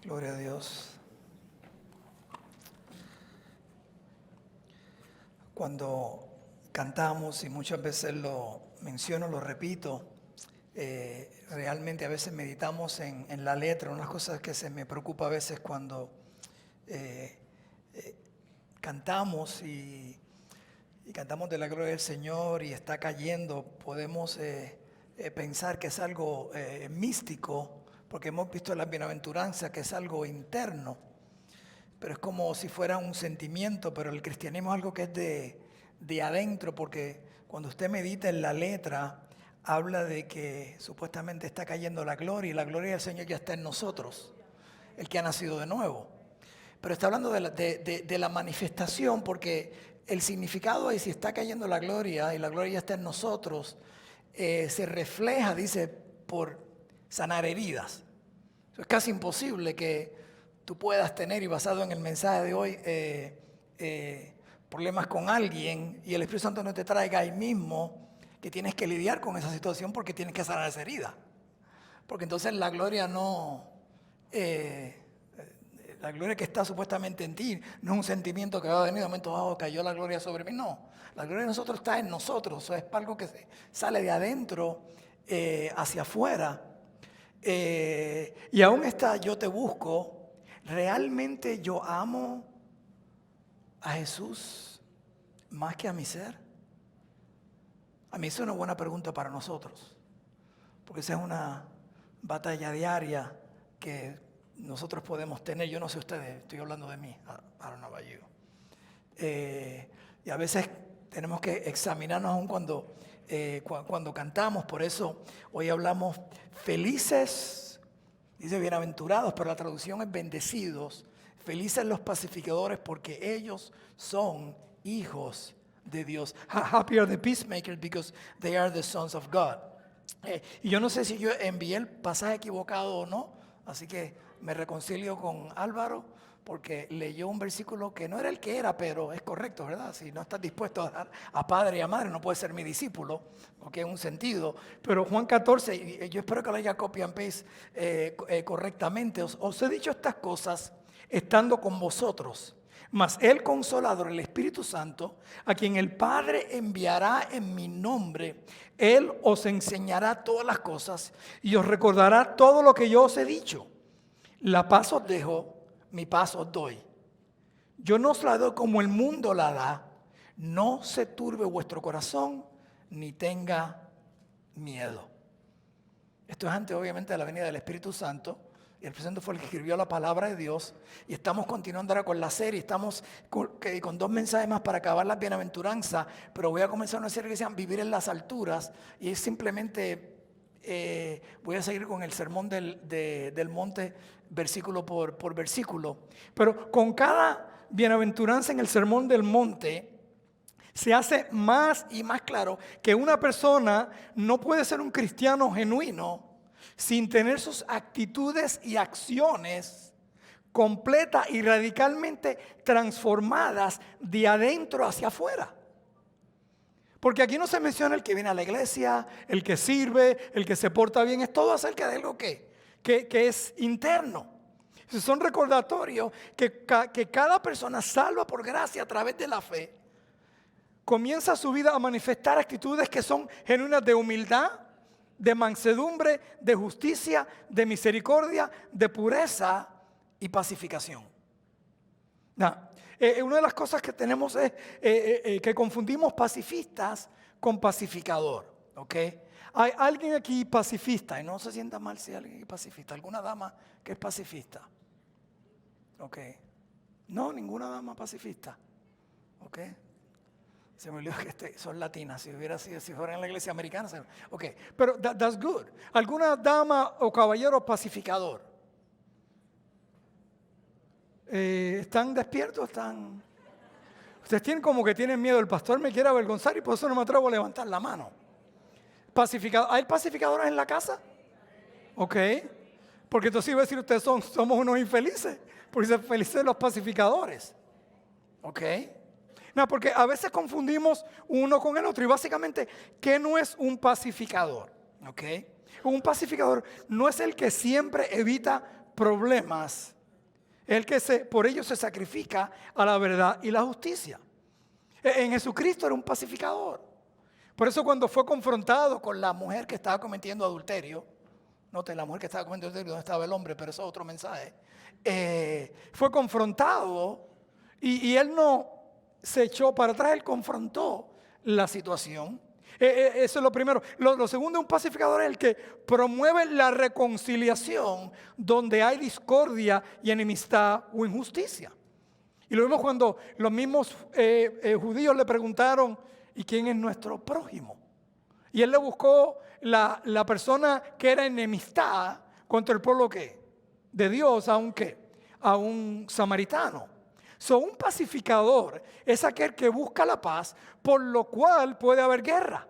Gloria a Dios. Cuando cantamos, y muchas veces lo menciono, lo repito, realmente a veces meditamos en la letra. Unas cosas que se me preocupa a veces cuando cantamos y cantamos de la gloria del Señor y está cayendo, podemos pensar que es algo místico, porque hemos visto en las bienaventuranzas que es algo interno, pero es como si fuera un sentimiento. Pero el cristianismo es algo que es de adentro, porque cuando usted medita en la letra, habla de que supuestamente está cayendo la gloria, y la gloria del Señor ya está en nosotros, el que ha nacido de nuevo. Pero está hablando de la manifestación, porque el significado es: si está cayendo la gloria y la gloria ya está en nosotros, se refleja, dice, por sanar heridas. Es casi imposible que tú puedas tener, y basado en el mensaje de hoy, problemas con alguien y el Espíritu Santo no te traiga ahí mismo que tienes que lidiar con esa situación, porque tienes que sanar esa herida. Porque entonces la gloria no... la gloria que está supuestamente en ti no es un sentimiento que va a venir de momento, cayó la gloria sobre mí. No, la gloria de nosotros está en nosotros. O sea, es algo que sale de adentro hacia afuera. Y aún está: yo te busco. ¿Realmente yo amo a Jesús más que a mi ser? A mí es una buena pregunta para nosotros, porque esa es una batalla diaria que nosotros podemos tener. Yo no sé ustedes, estoy hablando de mí, I don't know about you. Y a veces tenemos que examinarnos aún cuando cantamos. Por eso hoy hablamos felices, dice bienaventurados, pero la traducción es bendecidos. Felices los pacificadores, porque ellos son hijos de Dios. Happy are the peacemakers, because they are the sons of God. Y yo no sé si yo envié el pasaje equivocado o no, así que me reconcilio con Álvaro, porque leyó un versículo que no era el que era, pero es correcto, ¿verdad? Si no estás dispuesto a dar a padre y a madre, no puedes ser mi discípulo, porque es un sentido. Pero Juan 14, yo espero que lo haya copy and paste correctamente. Os he dicho estas cosas estando con vosotros, mas el Consolador, el Espíritu Santo, a quien el Padre enviará en mi nombre, Él os enseñará todas las cosas y os recordará todo lo que yo os he dicho. La paz os dejo, mi paz os doy. Yo no os la doy como el mundo la da. No se turbe vuestro corazón, ni tenga miedo. Esto es antes, obviamente, de la venida del Espíritu Santo. Y el Espíritu Santo fue el que escribió la palabra de Dios. Y estamos continuando ahora con la serie. Estamos con 2 mensajes más para acabar las bienaventuranzas. Pero voy a comenzar una serie que se llama Vivir en las Alturas. Y es simplemente... voy a seguir con el sermón del monte, versículo por versículo. Pero con cada bienaventuranza en el sermón del monte, se hace más y más claro que una persona no puede ser un cristiano genuino sin tener sus actitudes y acciones completas y radicalmente transformadas de adentro hacia afuera. Porque aquí no se menciona el que viene a la iglesia, el que sirve, el que se porta bien. Es todo acerca de algo que es interno. Son recordatorios que cada persona, salva por gracia a través de la fe, comienza su vida a manifestar actitudes que son genuinas de humildad, de mansedumbre, de justicia, de misericordia, de pureza y pacificación. Una de las cosas que tenemos es que confundimos pacifistas con pacificador. ¿Okay? ¿Hay alguien aquí pacifista? Y no se sienta mal si hay alguien aquí pacifista. ¿Alguna dama que es pacifista? Okay. No, ninguna dama pacifista. Okay. Se me olvidó que son latinas. Si fuera en la iglesia americana. Okay. Pero that's good. ¿Alguna dama o caballero pacificador? ¿Están despiertos? Ustedes tienen como que tienen miedo. El pastor me quiere avergonzar y por eso no me atrevo a levantar la mano. ¿Hay pacificadores en la casa? Ok. Porque entonces iba a decir: ustedes somos unos infelices. Porque son felices los pacificadores. Ok. No, porque a veces confundimos uno con el otro. Y básicamente, ¿qué no es un pacificador? Ok. Un pacificador no es el que siempre evita problemas Es el que por ello se sacrifica a la verdad y la justicia. En Jesucristo era un pacificador. Por eso cuando fue confrontado con la mujer que estaba cometiendo adulterio, note, la mujer que estaba cometiendo adulterio, no estaba el hombre, pero eso es otro mensaje. Fue confrontado y él no se echó para atrás, él confrontó la situación. Eso es lo primero. Lo segundo, un pacificador es el que promueve la reconciliación donde hay discordia y enemistad o injusticia. Y lo vimos cuando los mismos judíos le preguntaron, ¿y quién es nuestro prójimo? Y él le buscó la persona que era enemistad contra el pueblo ¿qué? De Dios, aunque a un samaritano. Un pacificador es aquel que busca la paz, por lo cual puede haber guerra.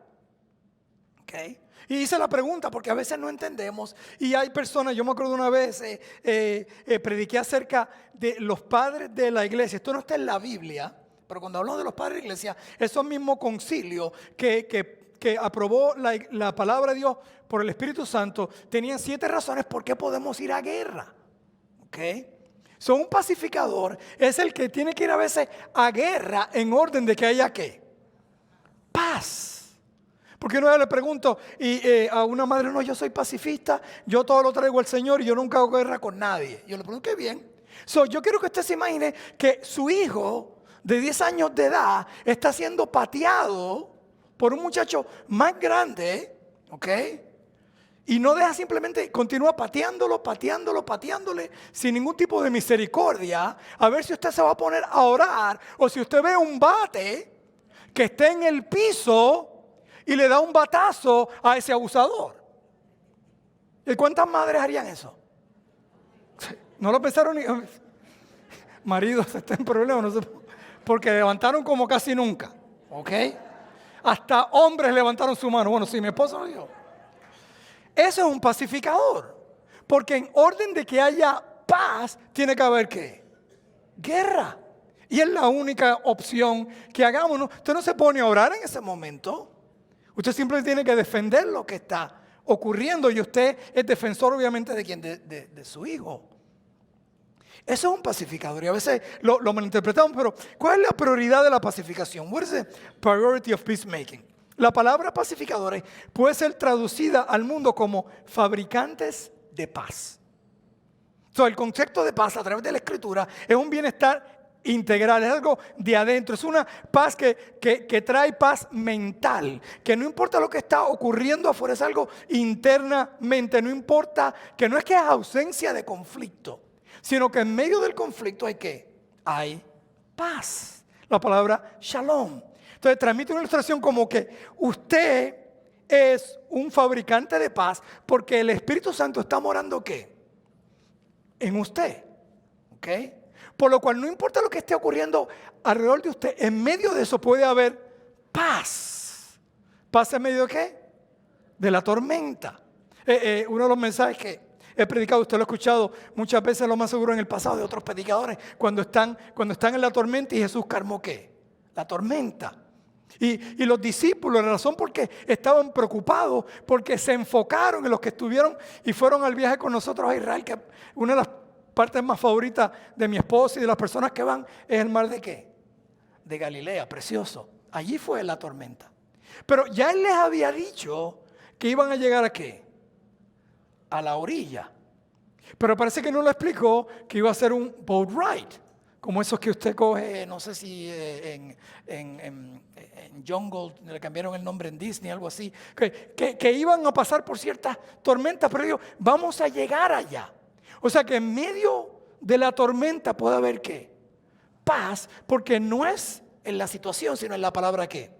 ¿Okay? Y hice la pregunta porque a veces no entendemos y hay personas, yo me acuerdo una vez, prediqué acerca de los padres de la iglesia. Esto no está en la Biblia, pero cuando hablamos de los padres de la iglesia, esos mismos concilios que aprobó la palabra de Dios por el Espíritu Santo, tenían 7 razones por qué podemos ir a guerra. ¿Okay? Un pacificador es el que tiene que ir a veces a guerra en orden de que haya ¿qué? Paz. Porque una vez le pregunto a una madre, no, yo soy pacifista, yo todo lo traigo al Señor y yo nunca hago guerra con nadie. Yo le pregunto, qué bien. Yo quiero que usted se imagine que su hijo de 10 años de edad está siendo pateado por un muchacho más grande, ¿ok? Y no deja simplemente, continúa pateándole sin ningún tipo de misericordia, a ver si usted se va a poner a orar o si usted ve un bate que esté en el piso y le da un batazo a ese abusador. ¿Y cuántas madres harían eso? No lo pensaron ni... Maridos están en problemas, no sé, porque levantaron como casi nunca, ¿ok? Hasta hombres levantaron su mano. Bueno, si mi esposo lo dijo. Eso es un pacificador. Porque en orden de que haya paz, tiene que haber ¿qué? Guerra. Y es la única opción que hagamos. ¿No? Usted no se pone a orar en ese momento. Usted simplemente tiene que defender lo que está ocurriendo. Y usted es defensor obviamente de quién, de su hijo. Eso es un pacificador. Y a veces lo malinterpretamos. Pero ¿cuál es la prioridad de la pacificación? What is the priority of peacemaking? La palabra pacificadores puede ser traducida al mundo como fabricantes de paz. El concepto de paz a través de la Escritura es un bienestar integral, es algo de adentro, es una paz que trae paz mental, que no importa lo que está ocurriendo afuera, es algo internamente, no importa, que no es que es ausencia de conflicto, sino que en medio del conflicto hay ¿qué? Hay paz. La palabra shalom. Entonces transmite una ilustración como que usted es un fabricante de paz porque el Espíritu Santo está morando ¿qué? En usted. ¿Ok? Por lo cual no importa lo que esté ocurriendo alrededor de usted, en medio de eso puede haber paz. ¿Paz en medio de qué? De la tormenta. Uno de los mensajes que he predicado, usted lo ha escuchado muchas veces, lo más seguro en el pasado de otros predicadores, cuando están en la tormenta y Jesús calmó ¿qué? La tormenta. Y los discípulos, la razón por qué estaban preocupados, porque se enfocaron en los que estuvieron y fueron al viaje con nosotros a Israel, que una de las partes más favoritas de mi esposa y de las personas que van es el mar de ¿qué? De Galilea, precioso. Allí fue la tormenta. Pero ya él les había dicho que iban a llegar ¿a qué? A la orilla. Pero parece que no le explicó que iba a ser un boat ride. Como esos que usted coge, no sé si en Jungle, le cambiaron el nombre en Disney, algo así, que iban a pasar por ciertas tormentas, pero digo, vamos a llegar allá. O sea que en medio de la tormenta puede haber ¿qué? Paz, porque no es en la situación, sino en la palabra ¿qué?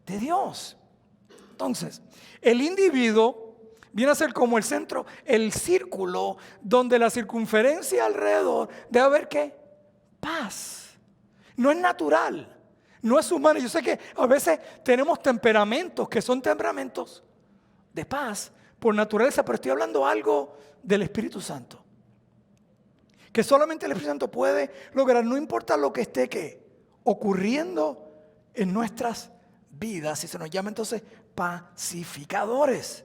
De Dios. Entonces, el individuo viene a ser como el centro, el círculo, donde la circunferencia alrededor debe haber ¿qué? Paz. No es natural, no es humano. Yo sé que a veces tenemos temperamentos que son temperamentos de paz por naturaleza, pero estoy hablando algo del Espíritu Santo, que solamente el Espíritu Santo puede lograr, no importa lo que esté ¿qué? Ocurriendo en nuestras vidas, y se nos llama entonces pacificadores.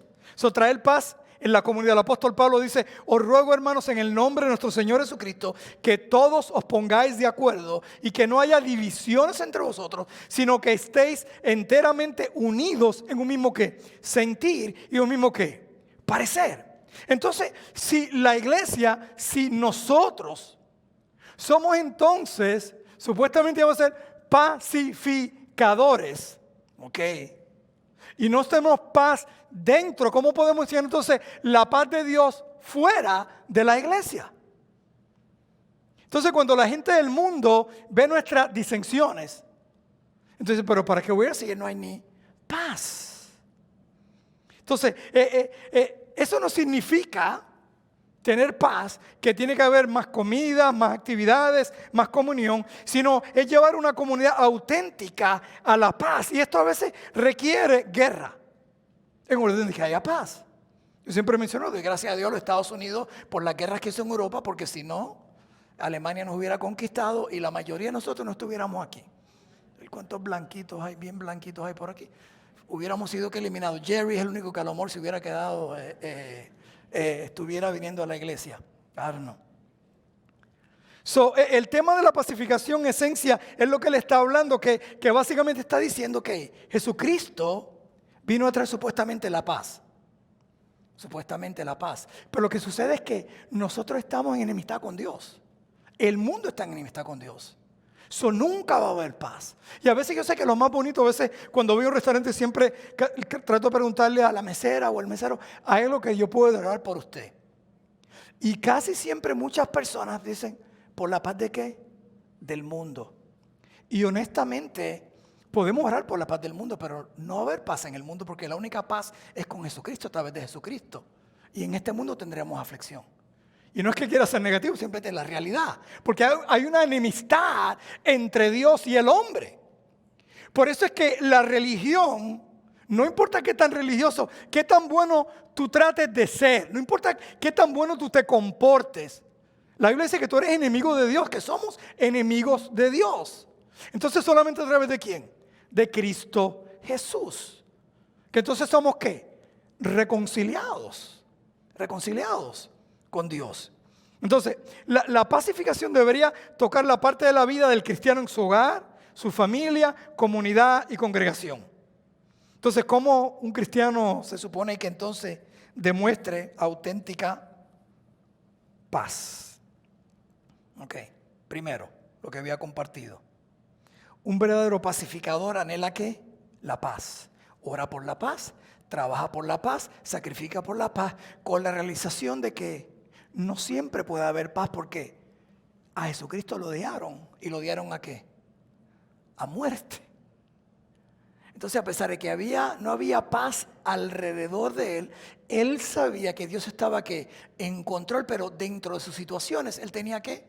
Traer paz en la comunidad. El apóstol Pablo dice: os ruego, hermanos, en el nombre de nuestro Señor Jesucristo, que todos os pongáis de acuerdo y que no haya divisiones entre vosotros, sino que estéis enteramente unidos en un mismo ¿qué? Sentir y un mismo ¿qué? Parecer. Entonces, si la iglesia, si nosotros somos entonces, supuestamente vamos a ser pacificadores, ¿ok? Y no tenemos paz dentro, ¿cómo podemos decir entonces la paz de Dios fuera de la iglesia? Entonces, cuando la gente del mundo ve nuestras disensiones, entonces, pero ¿para qué voy a seguir? No hay ni paz. Entonces, eso no significa tener paz, que tiene que haber más comida, más actividades, más comunión, sino es llevar una comunidad auténtica a la paz. Y esto a veces requiere guerra en orden de que haya paz. Yo siempre menciono, doy gracias a Dios, los Estados Unidos, por las guerras que hizo en Europa, porque si no, Alemania nos hubiera conquistado y la mayoría de nosotros no estuviéramos aquí. ¿Cuántos blanquitos hay, bien blanquitos hay por aquí? Hubiéramos sido que eliminados. Jerry es el único que a lo mejor se hubiera quedado... estuviera viniendo a la iglesia. I don't know. So, el tema de la pacificación, en esencia, es lo que le está hablando, que básicamente está diciendo que Jesucristo vino a traer supuestamente la paz. Supuestamente la paz. Pero lo que sucede es que nosotros estamos en enemistad con Dios. El mundo está en enemistad con Dios. So, nunca va a haber paz. Y a veces yo sé que lo más bonito, a veces cuando voy a un restaurante siempre trato de preguntarle a la mesera o al mesero: ¿hay algo que yo puedo orar por usted? Y casi siempre muchas personas dicen: ¿por la paz de qué? Del mundo. Y honestamente podemos orar por la paz del mundo, pero no va a haber paz en el mundo, porque la única paz es con Jesucristo, a través de Jesucristo. Y en este mundo tendremos aflicción. Y no es que quiera ser negativo, simplemente es la realidad. Porque hay una enemistad entre Dios y el hombre. Por eso es que la religión, no importa qué tan religioso, qué tan bueno tú trates de ser, no importa qué tan bueno tú te comportes. La Biblia dice que tú eres enemigo de Dios, que somos enemigos de Dios. Entonces, ¿solamente a través de quién? De Cristo Jesús. Que entonces somos ¿qué? Reconciliados. Reconciliados con Dios. Entonces, la pacificación debería tocar la parte de la vida del cristiano en su hogar, su familia, comunidad y congregación. Entonces, ¿cómo un cristiano se supone que entonces demuestre auténtica paz? Ok, primero, lo que había compartido. Un verdadero pacificador anhela ¿qué? La paz. Ora por la paz, trabaja por la paz, sacrifica por la paz, con la realización de que no siempre puede haber paz, porque a Jesucristo lo odiaron. ¿Y lo odiaron a qué? A muerte. Entonces, a pesar de que no había paz alrededor de él, él sabía que Dios estaba ¿qué? En control, pero dentro de sus situaciones él tenía ¿qué?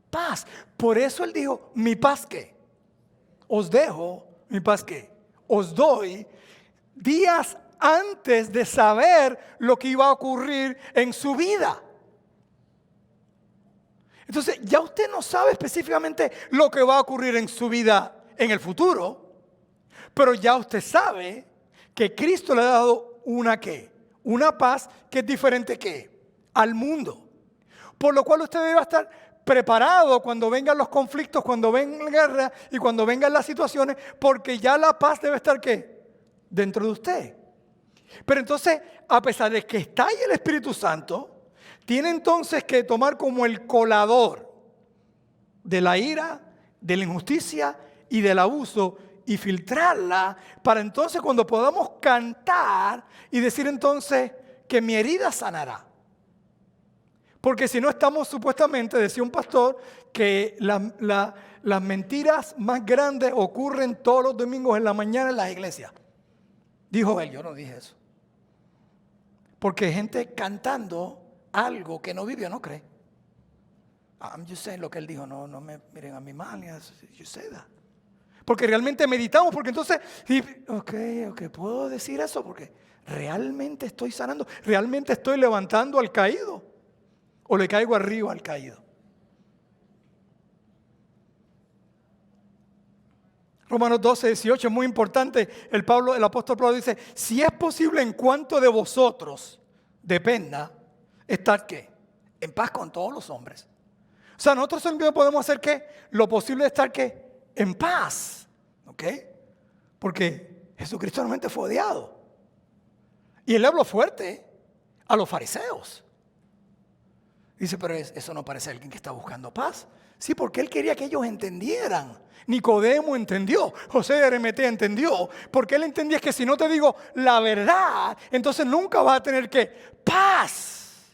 Paz. Por eso él dijo: mi paz ¿qué? Os dejo, mi paz ¿qué? Os doy, días antes de saber lo que iba a ocurrir en su vida. Entonces, ya usted no sabe específicamente lo que va a ocurrir en su vida en el futuro, pero ya usted sabe que Cristo le ha dado una ¿qué? Una paz que es diferente ¿qué? Al mundo. Por lo cual usted debe estar preparado cuando vengan los conflictos, cuando venga la guerra y cuando vengan las situaciones, porque ya la paz debe estar ¿qué? Dentro de usted. Pero entonces, a pesar de que está ahí el Espíritu Santo, tiene entonces que tomar como el colador de la ira, de la injusticia y del abuso, y filtrarla para entonces cuando podamos cantar y decir entonces que mi herida sanará. Porque si no estamos supuestamente, decía un pastor, que las mentiras más grandes ocurren todos los domingos en la mañana en las iglesias. Dijo él, yo no dije eso. Porque hay gente cantando algo que no vive o no cree. I'm just saying lo que él dijo, no me miren a mi mal, you say that. Porque realmente meditamos, porque entonces, ok, puedo decir eso porque realmente estoy sanando, realmente estoy levantando al caído, o le caigo arriba al caído. Romanos 12, 18 es muy importante. El apóstol Pablo dice: si es posible, en cuanto de vosotros, dependa estar ¿qué? En paz con todos los hombres. O sea, nosotros podemos hacer ¿qué? Lo posible de estar ¿qué? En paz. ¿Ok? Porque Jesucristo realmente fue odiado. Y él habló fuerte a los fariseos. Dice, pero eso no parece alguien que está buscando paz. Sí, porque él quería que ellos entendieran. Nicodemo entendió, José de Arimatea entendió, porque él entendía que si no te digo la verdad, entonces nunca vas a tener ¿qué? Paz.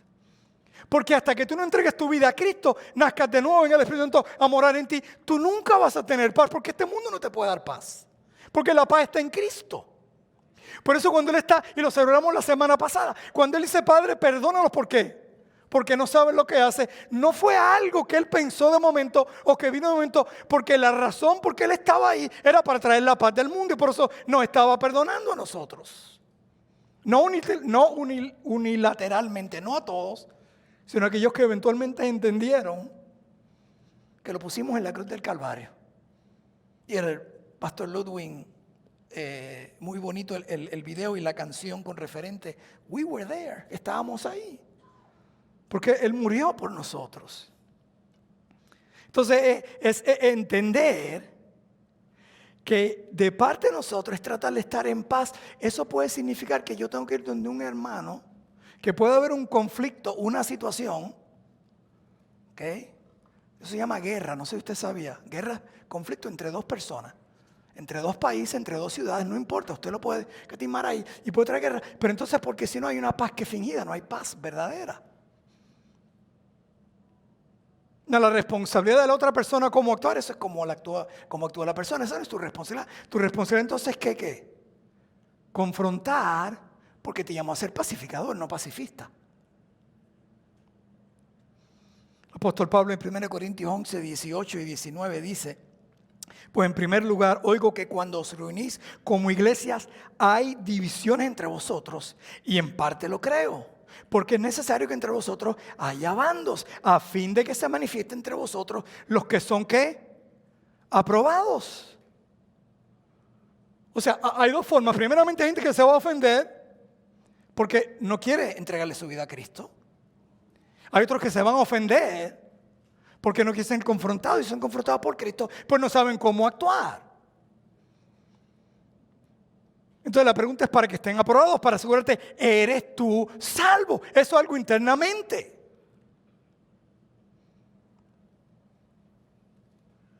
Porque hasta que tú no entregues tu vida a Cristo, nazcas de nuevo en el Espíritu Santo a morar en ti, tú nunca vas a tener paz, porque este mundo no te puede dar paz. Porque la paz está en Cristo. Por eso cuando Él está, y lo celebramos la semana pasada, cuando Él dice, Padre, perdónalos, ¿por qué? Porque no saben lo que hace. No fue algo que Él pensó de momento o que vino de momento, porque la razón por qué Él estaba ahí era para traer la paz del mundo y por eso nos estaba perdonando a nosotros. No unilateralmente, no a todos, sino a aquellos que eventualmente entendieron que lo pusimos en la cruz del Calvario. Y el pastor Ludwig, muy bonito el video y la canción con referente, we were there, estábamos ahí. Porque Él murió por nosotros. Entonces es entender que de parte de nosotros es tratar de estar en paz. Eso puede significar que yo tengo que ir donde un hermano, que puede haber un conflicto, una situación, ¿ok? Eso se llama guerra, no sé si usted sabía. Guerra, conflicto entre dos personas, entre dos países, entre dos ciudades, no importa, usted lo puede catimar ahí y puede traer guerra. Pero entonces, porque si no hay una paz que es fingida, no hay paz verdadera. No, la responsabilidad de la otra persona cómo actuar, eso es cómo actúa la persona, esa no es tu responsabilidad. Tu responsabilidad entonces es ¿qué? Confrontar, porque te llamó a ser pacificador, no pacifista. El apóstol Pablo en 1 Corintios 11, 18 y 19 dice, pues en primer lugar, oigo que cuando os reunís como iglesias hay divisiones entre vosotros y en parte lo creo. Porque es necesario que entre vosotros haya bandos, a fin de que se manifieste entre vosotros los que son ¿qué? Aprobados. O sea, hay dos formas. Primeramente, hay gente que se va a ofender porque no quiere entregarle su vida a Cristo. Hay otros que se van a ofender porque no quieren ser confrontados y son confrontados por Cristo, pues no saben cómo actuar. Entonces la pregunta es para que estén aprobados, para asegurarte, ¿eres tú salvo? Eso es algo internamente.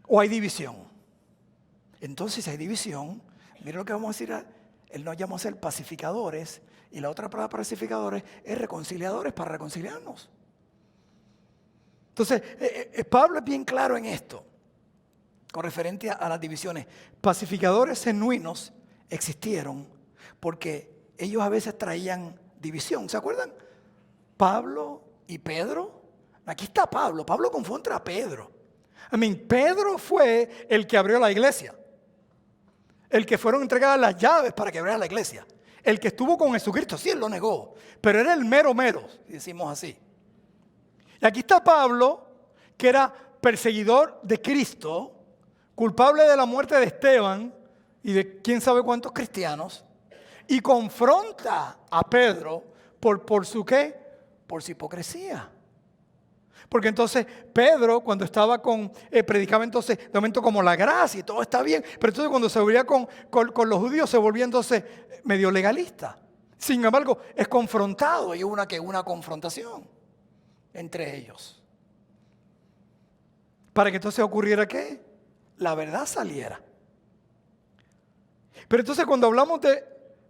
¿O hay división? Entonces si hay división, mira lo que vamos a decir, Él nos llama a ser pacificadores y la otra palabra pacificadores es reconciliadores para reconciliarnos. Entonces Pablo es bien claro en esto, con referencia a las divisiones. Pacificadores genuinos existieron porque ellos a veces traían división. ¿Se acuerdan? Pablo y Pedro. Aquí está Pablo. Pablo confronta a Pedro. Pedro fue el que abrió la iglesia. El que fueron entregadas las llaves para que abriera la iglesia. El que estuvo con Jesucristo. Sí, él lo negó. Pero era el mero, decimos así. Y aquí está Pablo, que era perseguidor de Cristo, culpable de la muerte de Esteban y de quién sabe cuántos cristianos, y confronta a Pedro por su ¿qué? Por su hipocresía. Porque entonces Pedro, cuando estaba predicaba entonces de momento como la gracia y todo está bien, pero entonces cuando se volvía con los judíos se volvía entonces medio legalista. Sin embargo, es confrontado y hubo una confrontación entre ellos. Para que entonces ocurriera ¿qué? La verdad saliera. Pero entonces cuando hablamos de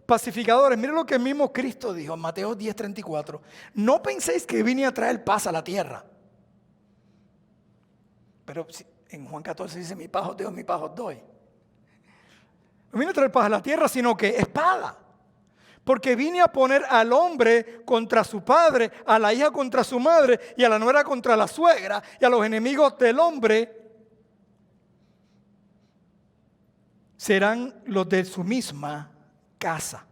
pacificadores, miren lo que el mismo Cristo dijo en Mateo 10:34. No penséis que vine a traer paz a la tierra. Pero en Juan 14 dice, mi paz os doy, mi paz os doy. No vine a traer paz a la tierra, sino que espada. Porque vine a poner al hombre contra su padre, a la hija contra su madre y a la nuera contra la suegra y a los enemigos del hombre serán los de su misma casa.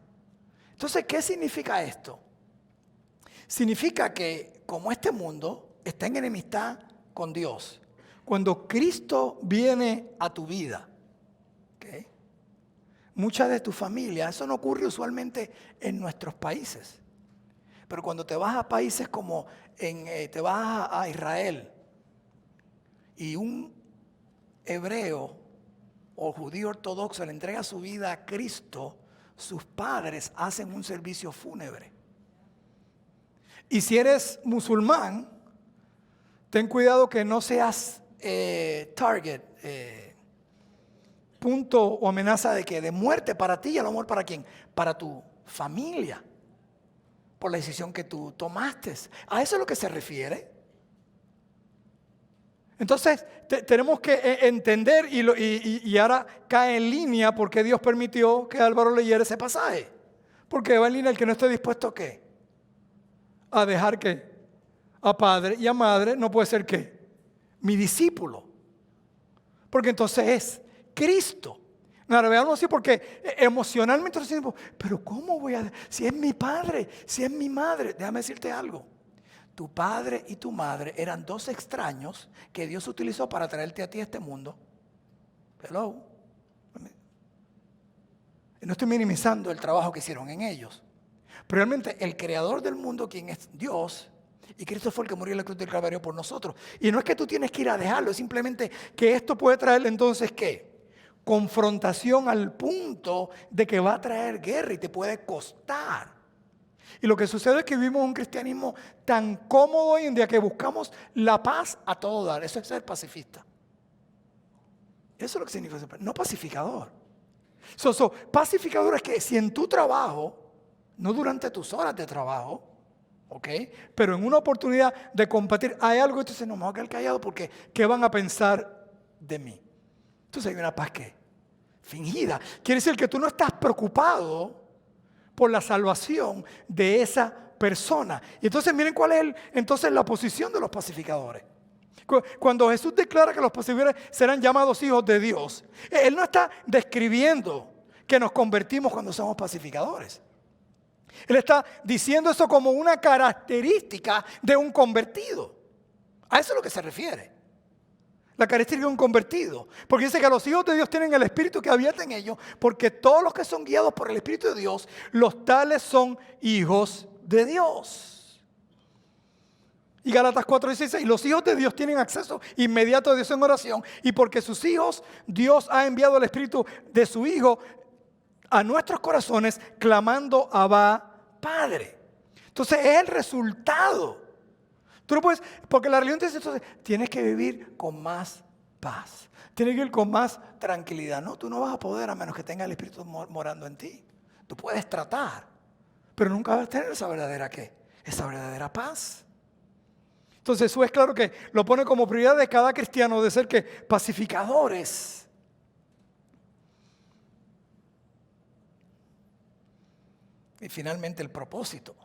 Entonces, ¿qué significa esto? Significa que como este mundo está en enemistad con Dios, cuando Cristo viene a tu vida, ¿okay? Mucha de tu familia, eso no ocurre usualmente en nuestros países. Pero cuando te vas a países como te vas a Israel y un hebreo o judío ortodoxo le entrega su vida a Cristo, sus padres hacen un servicio fúnebre. Y si eres musulmán, ten cuidado que no seas target, punto o amenaza de muerte para ti y a lo mejor para quién, para tu familia, por la decisión que tú tomaste. A eso es lo que se refiere. Entonces tenemos que entender y ahora cae en línea porque Dios permitió que Álvaro leyera ese pasaje. Porque va en línea el que no esté dispuesto a ¿qué? A dejar que a padre y a madre no puede ser ¿qué? Mi discípulo. Porque entonces es Cristo. Ahora veamos así porque emocionalmente nos decimos, pero ¿cómo voy a? Si es mi padre, si es mi madre. Déjame decirte algo. Tu padre y tu madre eran dos extraños que Dios utilizó para traerte a ti a este mundo. Hello. No estoy minimizando el trabajo que hicieron en ellos. Pero realmente el creador del mundo, quien es Dios, y Cristo fue el que murió en la cruz del Calvario por nosotros. Y no es que tú tienes que ir a dejarlo, es simplemente que esto puede traer entonces ¿qué? Confrontación al punto de que va a traer guerra y te puede costar. Y lo que sucede es que vivimos un cristianismo tan cómodo hoy en día que buscamos la paz a todo dar. Eso es ser pacifista. Eso es lo que significa ser, no pacificador. Pacificador es que si en tu trabajo, no durante tus horas de trabajo, ¿ok? Pero en una oportunidad de compartir, hay algo y tú dices, no me voy a quedar callado porque ¿qué van a pensar de mí? Entonces hay una paz que fingida. Quiere decir que tú no estás preocupado por la salvación de esa persona. Y entonces miren cuál es entonces la posición de los pacificadores. Cuando Jesús declara que los pacificadores serán llamados hijos de Dios, Él no está describiendo que nos convertimos cuando somos pacificadores. Él está diciendo eso como una característica de un convertido. A eso es lo que se refiere. La característica de un convertido. Porque dice que los hijos de Dios tienen el Espíritu que habita en ellos, porque todos los que son guiados por el Espíritu de Dios, los tales son hijos de Dios. Y Gálatas 4:16, los hijos de Dios tienen acceso inmediato a Dios en oración, y porque sus hijos, Dios ha enviado el Espíritu de su Hijo a nuestros corazones, clamando Abba, Padre. Entonces es el resultado. Tú no puedes, porque la religión te dice entonces, tienes que vivir con más paz. Tienes que vivir con más tranquilidad. No, tú no vas a poder a menos que tenga el Espíritu morando en ti. Tú puedes tratar, pero nunca vas a tener esa verdadera ¿qué? Esa verdadera paz. Entonces eso es claro que lo pone como prioridad de cada cristiano de ser que pacificadores. Y finalmente el propósito.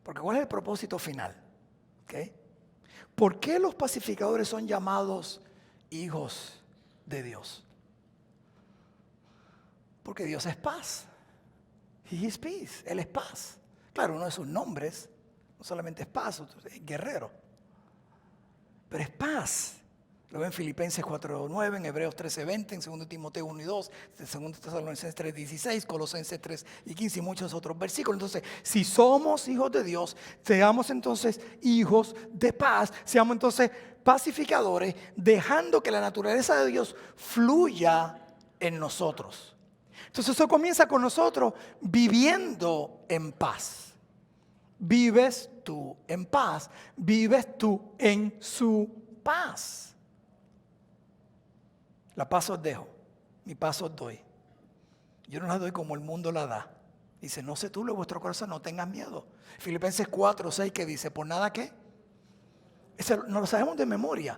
Porque ¿cuál es el propósito final? ¿Okay? ¿Por qué los pacificadores son llamados hijos de Dios? Porque Dios es paz. He is peace. Él es paz. Claro, uno de sus nombres no solamente es paz, es guerrero. Pero es paz. Lo ven en Filipenses 4:9, en Hebreos 13:20, en 2 Timoteo 1:2, en 2 Tesalonicenses 3:16, Colosenses 3:15 y muchos otros versículos. Entonces, si somos hijos de Dios, seamos entonces hijos de paz, seamos entonces pacificadores, dejando que la naturaleza de Dios fluya en nosotros. Entonces eso comienza con nosotros viviendo en paz. Vives tú en paz, vives tú en su paz. La paz os dejo, mi paz os doy. Yo no la doy como el mundo la da. Dice, no se turbe vuestro corazón, no tengas miedo. Filipenses 4:6 que dice, por nada que. No lo sabemos de memoria.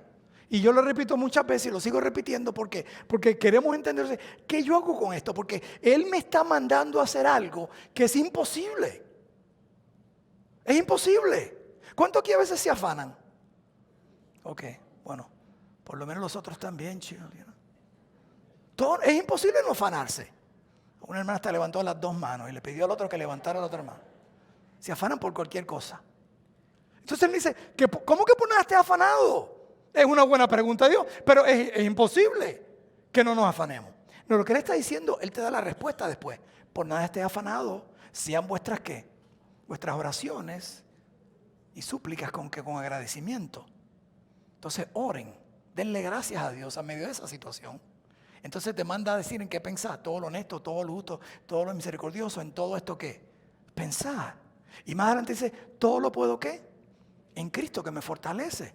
Y yo lo repito muchas veces y lo sigo repitiendo porque queremos entender qué yo hago con esto. Porque Él me está mandando a hacer algo que es imposible. Es imposible. ¿Cuántos aquí a veces se afanan? Ok, bueno, por lo menos los otros también, chicos. Es imposible no afanarse. Una hermana hasta levantó las dos manos y le pidió al otro que levantara la otra mano. Se afanan por cualquier cosa. Entonces él dice, ¿cómo que por nada estés afanado? Es una buena pregunta a Dios, pero es imposible que no nos afanemos. No, lo que él está diciendo, él te da la respuesta después. Por nada estés afanado, sean vuestras ¿qué? Vuestras oraciones y súplicas con agradecimiento. Entonces oren, denle gracias a Dios a medio de esa situación. Entonces te manda a decir en qué pensar, todo lo honesto, todo lo justo, todo lo misericordioso, en todo esto ¿qué? Pensar. Y más adelante dice, todo lo puedo ¿qué? En Cristo que me fortalece.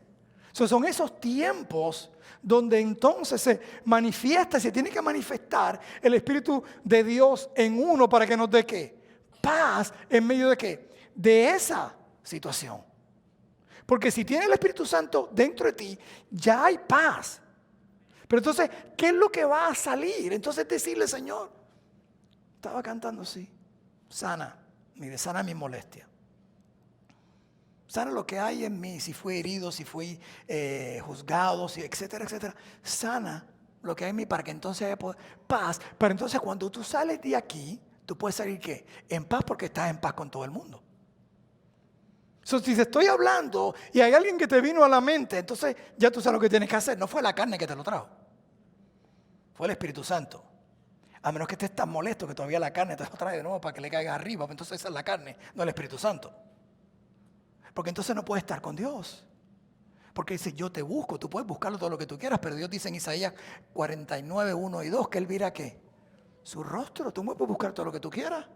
Son esos tiempos donde entonces se manifiesta, se tiene que manifestar el Espíritu de Dios en uno para que nos dé ¿qué? Paz en medio de ¿qué? De esa situación. Porque si tienes el Espíritu Santo dentro de ti, ya hay paz. Pero entonces, ¿qué es lo que va a salir? Entonces decirle, Señor, estaba cantando así, sana, mire, sana mi molestia. Sana lo que hay en mí, si fui herido, si fui juzgado, si, etcétera, etcétera. Sana lo que hay en mí para que entonces haya paz. Pero entonces cuando tú sales de aquí, tú puedes salir ¿qué? En paz porque estás en paz con todo el mundo. Si te estoy hablando y hay alguien que te vino a la mente, entonces ya tú sabes lo que tienes que hacer. No fue la carne que te lo trajo, fue el Espíritu Santo. A menos que estés tan molesto que todavía la carne te lo trae de nuevo para que le caiga arriba. Entonces esa es la carne, no el Espíritu Santo. Porque entonces no puedes estar con Dios. Porque dice, yo te busco, tú puedes buscarlo todo lo que tú quieras, pero Dios dice en Isaías 49, 1 y 2 que Él mira ¿qué? Su rostro. Tú puedes buscar todo lo que tú quieras.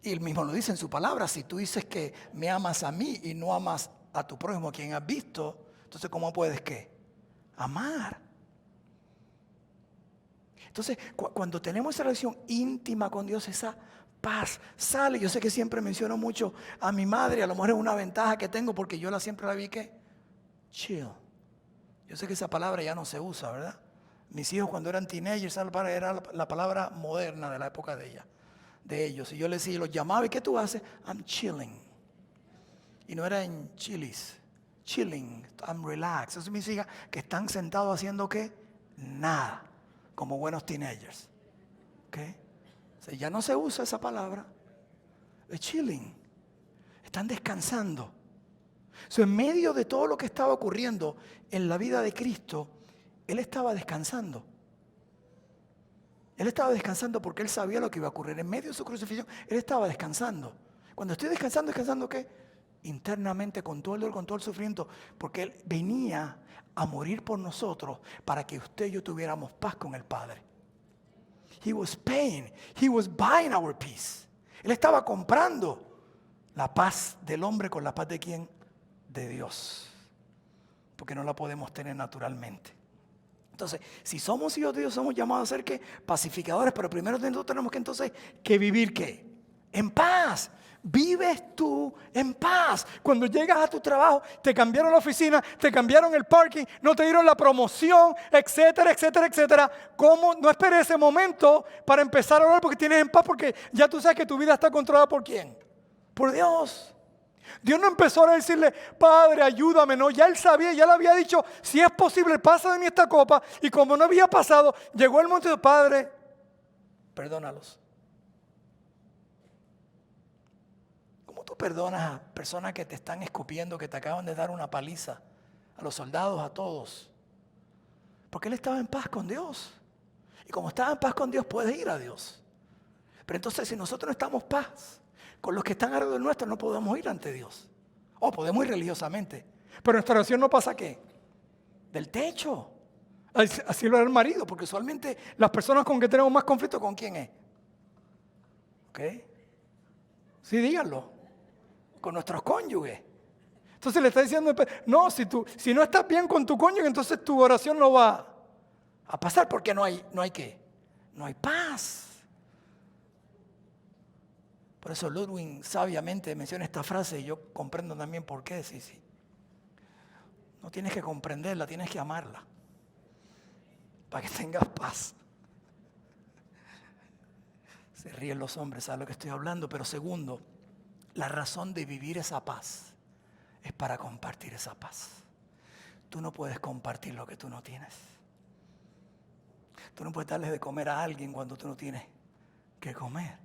Y Él mismo lo dice en su palabra, si tú dices que me amas a mí y no amas a tu prójimo a quien has visto, entonces ¿cómo puedes qué? Amar. Entonces, cuando tenemos esa relación íntima con Dios, esa paz sale. Yo sé que siempre menciono mucho a mi madre, a lo mejor es una ventaja que tengo porque yo siempre la vi que chill. Yo sé que esa palabra ya no se usa, ¿verdad? Mis hijos cuando eran teenagers, era la palabra moderna de la época de ellos. Y yo les decía, los llamaba, ¿y qué tú haces? I'm chilling. Y no era en chilis, chilling, I'm relaxed. Eso significa que están sentados haciendo ¿qué? Nada, como buenos teenagers. ¿Okay? O sea, ya no se usa esa palabra. Es chilling. Están descansando. En medio de todo lo que estaba ocurriendo en la vida de Cristo, Él estaba descansando. Él estaba descansando porque Él sabía lo que iba a ocurrir. En medio de su crucifixión, Él estaba descansando. Cuando estoy descansando, ¿descansando qué? Internamente, con todo el dolor, con todo el sufrimiento. Porque Él venía a morir por nosotros para que usted y yo tuviéramos paz con el Padre. He was paying, He was buying our peace. Él estaba comprando la paz del hombre con la paz de ¿quién? De Dios. Porque no la podemos tener naturalmente. Entonces, si somos hijos de Dios, somos llamados a ser ¿qué? Pacificadores, pero primero nosotros tenemos que entonces que vivir ¿qué? En paz. Vives tú en paz. Cuando llegas a tu trabajo, te cambiaron la oficina, te cambiaron el parking, no te dieron la promoción, etcétera, etcétera, etcétera. ¿Cómo? No esperes ese momento para empezar a orar porque tienes en paz, porque ya tú sabes que tu vida está controlada por ¿quién? Por Dios. Dios no empezó a decirle, Padre, ayúdame, no, ya Él sabía, ya le había dicho, si es posible, pasa de mí esta copa, y como no había pasado, llegó el momento de Padre, perdónalos. ¿Cómo tú perdonas a personas que te están escupiendo, que te acaban de dar una paliza, a los soldados, a todos? Porque Él estaba en paz con Dios, y como estaba en paz con Dios, puedes ir a Dios. Pero entonces, si nosotros no estamos en paz con los que están alrededor nuestro, no podemos ir ante Dios. O podemos ir religiosamente. Pero nuestra oración no pasa ¿qué? Del techo. Así lo era el marido, porque usualmente las personas con que tenemos más conflicto, ¿con quién es? ¿Ok? Sí, díganlo. Con nuestros cónyuges. Entonces le está diciendo, no, si no estás bien con tu cónyuge, entonces tu oración no va a pasar porque no hay ¿qué? No hay paz. Por eso Ludwig sabiamente menciona esta frase y yo comprendo también por qué. Sí. No tienes que comprenderla, tienes que amarla para que tengas paz. Se ríen los hombres, saben lo que estoy hablando. Pero segundo, la razón de vivir esa paz es para compartir esa paz. Tú no puedes compartir lo que tú no tienes. Tú no puedes darle de comer a alguien cuando tú no tienes que comer.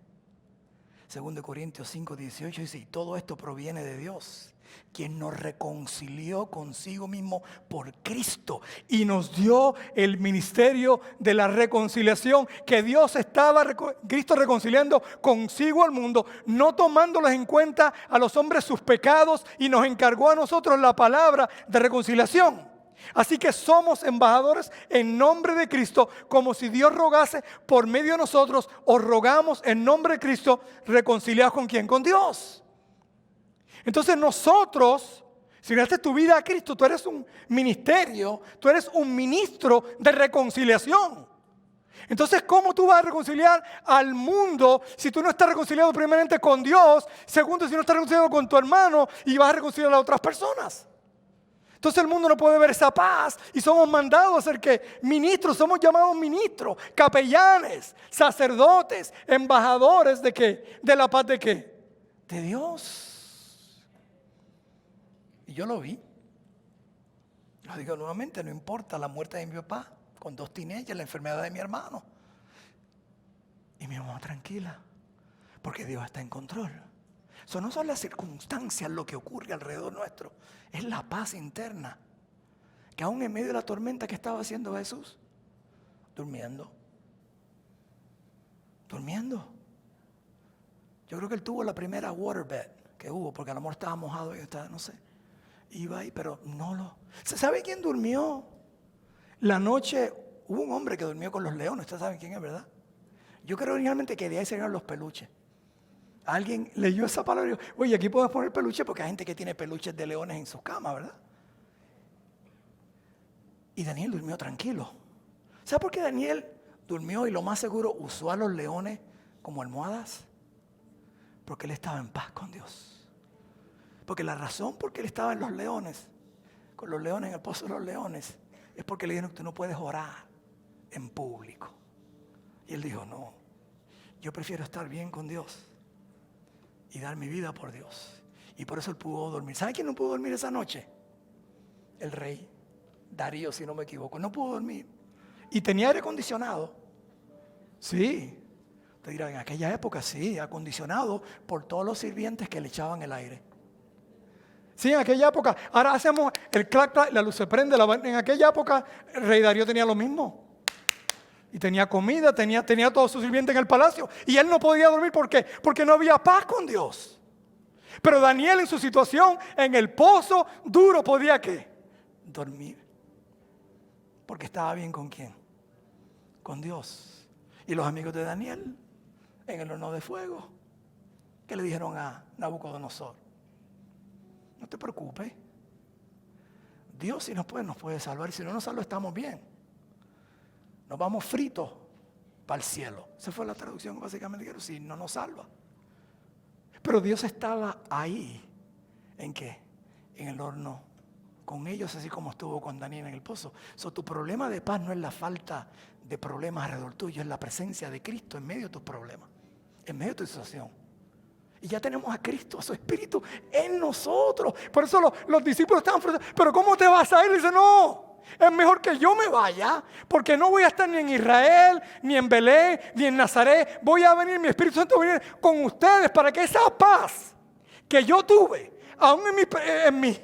2 Corintios 5, 18 dice, y todo esto proviene de Dios, quien nos reconcilió consigo mismo por Cristo y nos dio el ministerio de la reconciliación, que Dios estaba, Cristo reconciliando consigo al mundo, no tomándoles en cuenta a los hombres sus pecados, y nos encargó a nosotros la palabra de reconciliación. Así que somos embajadores en nombre de Cristo, como si Dios rogase por medio de nosotros. Os rogamos en nombre de Cristo, reconciliados ¿con quién? Con Dios. Entonces nosotros, si le das tu vida a Cristo, tú eres un ministerio, tú eres un ministro de reconciliación. Entonces, ¿cómo tú vas a reconciliar al mundo si tú no estás reconciliado primeramente con Dios? Segundo, si no estás reconciliado con tu hermano y vas a reconciliar a otras personas. Entonces el mundo no puede ver esa paz y somos mandados a ser que ministros, somos llamados ministros, capellanes, sacerdotes, embajadores de ¿qué? De la paz de ¿qué? De Dios. Y yo lo vi. Lo digo nuevamente, no importa la muerte de mi papá, con 2 teenagers, la enfermedad de mi hermano. Y mi mamá tranquila, porque Dios está en control. Eso no son las circunstancias lo que ocurre alrededor nuestro, es la paz interna. Que aún en medio de la tormenta, ¿qué estaba haciendo Jesús? Durmiendo. Yo creo que él tuvo la primera waterbed que hubo, porque a lo mejor estaba mojado y estaba, no sé. Iba ahí, pero no lo... ¿Sabe quién durmió? La noche, hubo un hombre que durmió con los leones, ustedes saben quién es, ¿verdad? Yo creo originalmente que de ahí salieron los peluches. Alguien leyó esa palabra y dijo, oye, aquí podemos poner peluches porque hay gente que tiene peluches de leones en sus camas, ¿verdad? Y Daniel durmió tranquilo. ¿Sabe por qué Daniel durmió y lo más seguro usó a los leones como almohadas? Porque él estaba en paz con Dios. Porque la razón por qué él estaba en los leones, con los leones en el pozo de los leones, es porque le dijeron que tú no puedes orar en público. Y él dijo, no, yo prefiero estar bien con Dios y dar mi vida por Dios. Y por eso él pudo dormir. ¿Sabe quién no pudo dormir esa noche? El rey Darío, si no me equivoco. No pudo dormir. Y tenía aire acondicionado. Sí. Te dirán, en aquella época sí, acondicionado por todos los sirvientes que le echaban el aire. Sí, en aquella época. Ahora hacemos el clac, clac, la luz se prende. En aquella época el rey Darío tenía lo mismo. Y tenía comida, tenía todos sus sirvientes en el palacio. Y él no podía dormir. ¿Por qué? Porque no había paz con Dios. Pero Daniel en su situación, en el pozo duro, podía ¿qué? Dormir. Porque estaba bien ¿con quién? Con Dios. Y los amigos de Daniel, en el horno de fuego, ¿qué le dijeron a Nabucodonosor? No te preocupes. Dios si nos puede salvar. Y si no nos salva, estamos bien. Nos vamos fritos para el cielo. Esa fue la traducción básicamente. Si no nos salva. Pero Dios estaba ahí. ¿En qué? En el horno. Con ellos, así como estuvo con Daniel en el pozo. Tu problema de paz no es la falta de problemas alrededor tuyo. Es la presencia de Cristo en medio de tus problemas. En medio de tu situación. Y ya tenemos a Cristo, a su Espíritu en nosotros. Por eso los discípulos estaban frustrados. Pero ¿cómo te vas a ir? Y dice, no. Es mejor que yo me vaya, porque no voy a estar ni en Israel, ni en Belén, ni en Nazaret. Voy a venir, mi Espíritu Santo va a venir con ustedes para que esa paz que yo tuve, aún en mi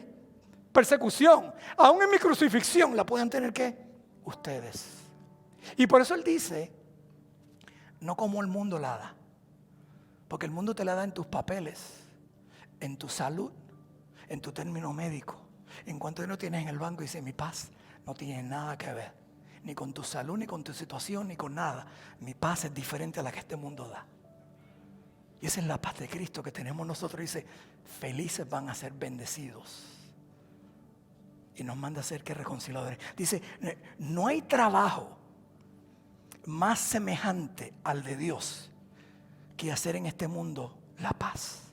persecución, aún en mi crucifixión, la puedan tener ¿qué? Ustedes. Y por eso él dice, no como el mundo la da, porque el mundo te la da en tus papeles, en tu salud, en tu término médico. En cuanto no tienes en el banco, dice, mi paz no tiene nada que ver, ni con tu salud, ni con tu situación, ni con nada. Mi paz es diferente a la que este mundo da. Y esa es la paz de Cristo que tenemos nosotros. Dice, felices van a ser bendecidos. Y nos manda a ser que reconciliadores. Dice, no hay trabajo más semejante al de Dios que hacer en este mundo la paz.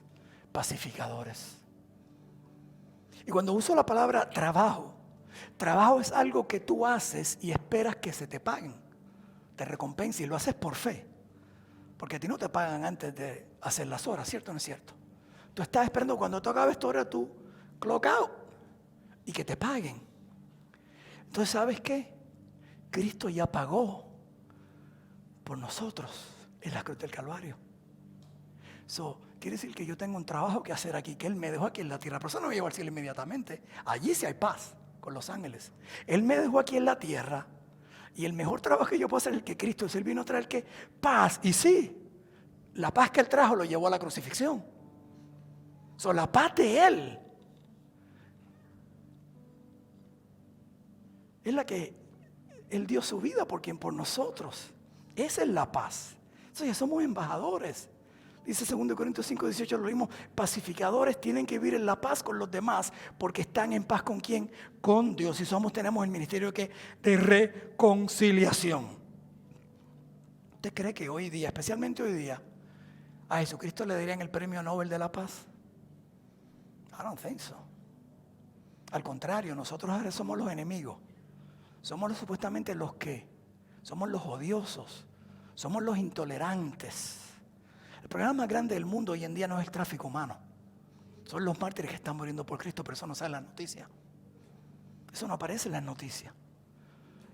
Pacificadores. Y cuando uso la palabra trabajo es algo que tú haces y esperas que se te paguen, te recompense, y lo haces por fe. Porque a ti no te pagan antes de hacer las horas, ¿cierto o no es cierto? Tú estás esperando cuando tú acabes tu hora, tú clock out y que te paguen. Entonces, ¿sabes qué? Cristo ya pagó por nosotros en la cruz del Calvario. Quiere decir que yo tengo un trabajo que hacer aquí, que Él me dejó aquí en la tierra. Pero eso no me lleva al cielo inmediatamente. Allí sí hay paz con los ángeles. Él me dejó aquí en la tierra. Y el mejor trabajo que yo puedo hacer es el que Cristo es. Él vino a traer ¿qué? Paz. Y sí, la paz que Él trajo lo llevó a la crucifixión. La paz de Él es la que Él dio su vida por nosotros. Esa es la paz. Ya somos embajadores. Dice 2 Corintios 5, 18, lo mismo. Pacificadores tienen que vivir en la paz con los demás porque están en paz ¿con quién? Con Dios. Y tenemos el ministerio de reconciliación. ¿Usted cree que hoy día, especialmente hoy día, a Jesucristo le darían el premio Nobel de la paz? I don't think so. Al contrario, nosotros ahora somos los enemigos. Somos supuestamente los que somos los odiosos, somos los intolerantes. El problema más grande del mundo hoy en día no es el tráfico humano. Son los mártires que están muriendo por Cristo, pero eso no sale en las noticias. Eso no aparece en las noticias.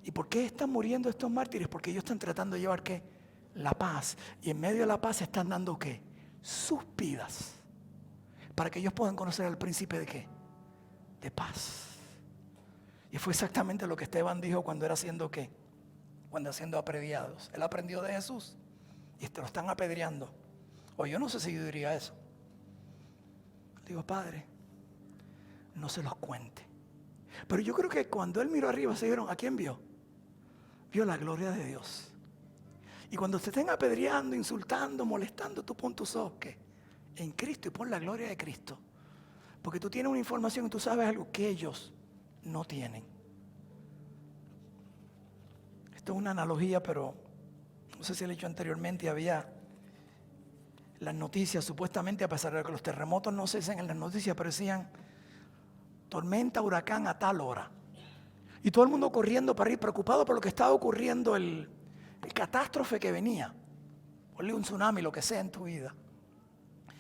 ¿Y por qué están muriendo estos mártires? Porque ellos están tratando de llevar ¿qué? La paz. Y en medio de la paz están dando ¿qué? Sus vidas. Para que ellos puedan conocer al príncipe de ¿qué? De paz. Y fue exactamente lo que Esteban dijo cuando era siendo ¿qué? Cuando siendo apedreados. Él aprendió de Jesús. Y lo están apedreando. O yo no sé si yo diría eso. Digo, Padre, no se los cuente. Pero yo creo que cuando él miró arriba, se vieron, ¿a quién vio? Vio la gloria de Dios. Y cuando te estén apedreando, insultando, molestando, tú pon tus ojos ¿qué? En Cristo y pon la gloria de Cristo. Porque tú tienes una información y tú sabes algo que ellos no tienen. Esto es una analogía, pero no sé si lo he dicho anteriormente. Había las noticias, supuestamente, a pesar de que los terremotos no se dicen en las noticias, pero decían tormenta, huracán a tal hora. Y todo el mundo corriendo para ir, preocupado por lo que estaba ocurriendo, el catástrofe que venía. Ponle un tsunami, lo que sea en tu vida.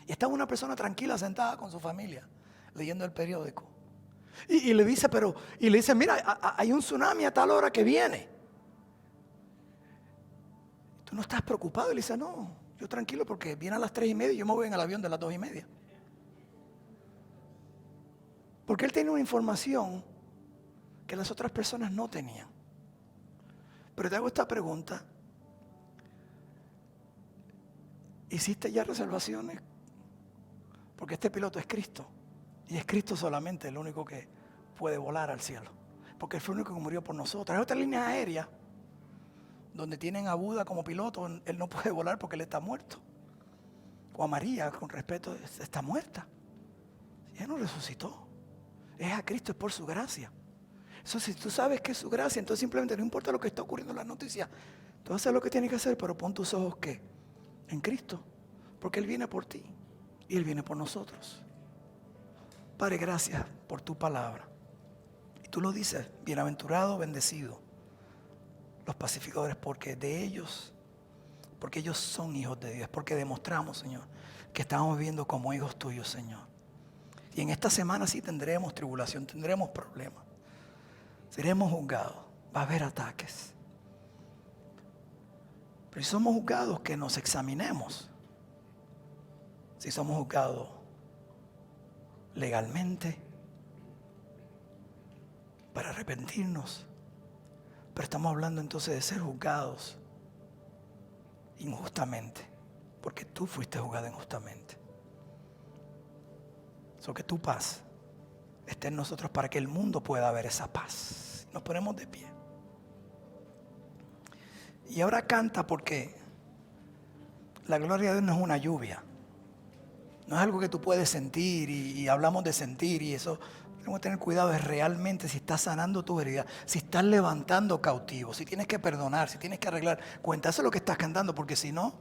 Y estaba una persona tranquila sentada con su familia, leyendo el periódico. Y le dice, mira, hay un tsunami a tal hora que viene. ¿Tú no estás preocupado? Y le dice, no, yo tranquilo porque viene a las 3:30 y yo me voy en el avión de las 2:30. Porque él tenía una información que las otras personas no tenían. Pero te hago esta pregunta. ¿Hiciste ya reservaciones? Porque este piloto es Cristo. Y es Cristo solamente el único que puede volar al cielo. Porque él fue el único que murió por nosotros. Hay otras líneas aéreas donde tienen a Buda como piloto. Él no puede volar porque él está muerto. O a María, con respeto, está muerta. Ella no resucitó. Es a Cristo, es por su gracia. Eso, si tú sabes que es su gracia, entonces simplemente no importa lo que está ocurriendo en las noticias. Tú haces lo que tienes que hacer, pero pon tus ojos ¿qué? En Cristo. Porque Él viene por ti y Él viene por nosotros. Padre, gracias por tu palabra. Y tú lo dices, bienaventurado, bendecido, los pacificadores, porque ellos son hijos de Dios, porque demostramos, Señor, que estamos viviendo como hijos tuyos, Señor. Y en esta semana sí tendremos tribulación, tendremos problemas, seremos juzgados, va a haber ataques. Pero si somos juzgados, que nos examinemos. Si somos juzgados legalmente, para arrepentirnos. Pero estamos hablando entonces de ser juzgados injustamente, porque tú fuiste juzgado injustamente. Que tu paz esté en nosotros para que el mundo pueda ver esa paz. Nos ponemos de pie. Y ahora canta, porque la gloria de Dios no es una lluvia. No es algo que tú puedes sentir y hablamos de sentir y eso. Tenemos que tener cuidado, es realmente si estás sanando tu herida, si estás levantando cautivos, si tienes que perdonar, si tienes que arreglar cuentas. Eso es lo que estás cantando, porque si no,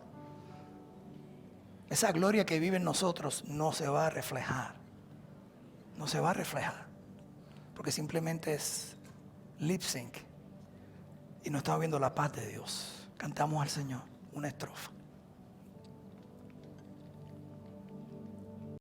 esa gloria que vive en nosotros no se va a reflejar. No se va a reflejar, porque simplemente es lip sync y no estamos viendo la paz de Dios. Cantamos al Señor una estrofa.